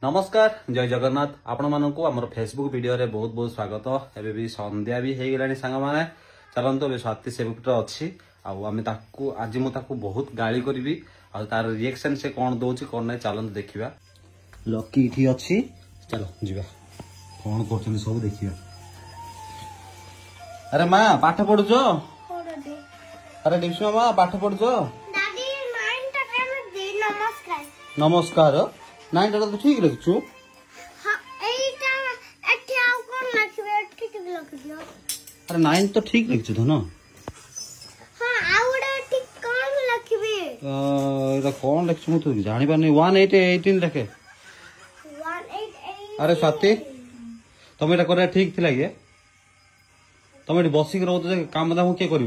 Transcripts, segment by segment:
नमस्कार जय जगन्नाथ आपण मानक आम फेसबुक वीडियो रे बहुत बहुत स्वागत। एबे भी संध्या भी हो गलानी सांग माने चलतो ए स्वाति सेवक अच्छी आम आज मुझे बहुत गाली करी तार रिएक्शन से कौन दौर कौन ना चलते देखा। लकी इठी अच्छी चलो जीवा कौन कर सब देखा। अरे माँ पाठ पढ़ुच अरे डिप्सी माँ पाठ पढ़ुच नमस्कार नाइन टा तो ठीक लिखु। अरे नाइन तो ठीक लिखु धन कौन लिखु मुझे जानी पार 1818 लिखे। अरे स्वाति तुम ये कर ठीक थिला ये तुम ये बसिक रोच काम दाम किए कर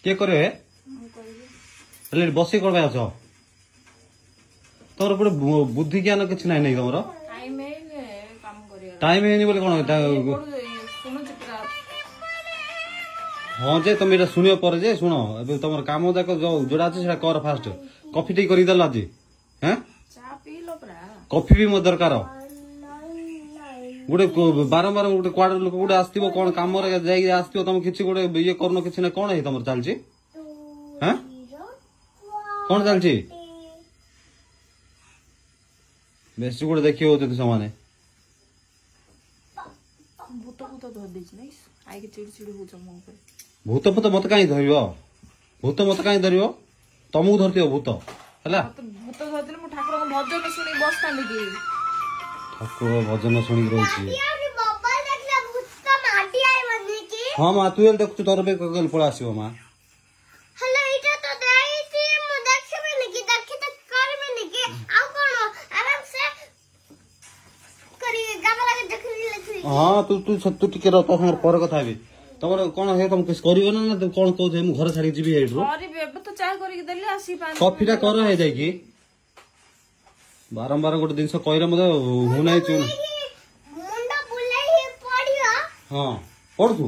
किए कर बसिक कौन अच तोर गोटे बुद्धि ज्ञान किसी ना तुम टाइम है बोले कौन हाँ जे तुम ये शुण पर जे शुण ए तुम कम जाक जोड़ा अच्छे कर फास्ट कॉफी टी करदेल आज हैं कॉफी भी मत दरकार गोटे बारंबार गोटे क्वाड़ लोक गोटे आसो कौन कम आसो तुम किसी गोटे ये करन कि ना कौन है तुम चलची कौन चलची बेस गोटे देखिए होते समाने भूत भूत मत कहीं धर भूत मत कहीं धर तुमको धरती भूत है ठाकुर भजन शुणी रही। हाँ माँ तु देखु तोर पड़ा आस माँ हाँ तू तू तू टिके रह तो पर कथा भी तुम कौन है तुम किस कर ना तुम कौन कह मुझे घर छाड़ी जी कॉफी टा कर है जाकि बारंबार गोटे जिन कहले हूँ ना चुन हाँ पढ़ु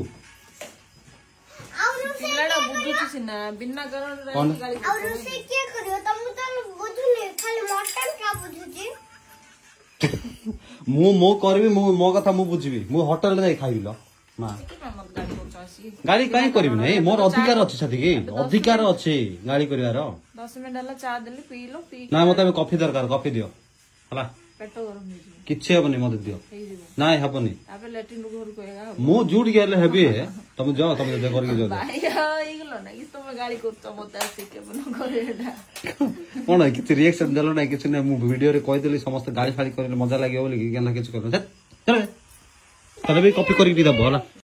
मु मो करबी मो कथा मु बुझी मु होटल में खाइबी लो मां गाड़ी कहीं करबी नहीं मोर अधिकार अछि साथी की अधिकार अछि गाड़ी करिवार 10 मिनिट हला चा देली पी लो पी ना मते कॉफी दरकार कॉफी दियो हला पेट गरम हो किछि हबनी मते दियो ना हबनी आबे लैट्रिन घर कोएगा मु जुट गेले हेबी तुम जाओ तुम जे करके जाओ भाई इगलो ना इस तुम गाड़ी करतो मते सिके बन करेडा कोन किछि रिएक्शन देलो ना किछि ना मु वीडियो रे कहि देली समस्त गाड़ी फाड़ी करले मजा लागियो बोली कि केना किछि करनो चल चल भी कॉफी करके दबो हला।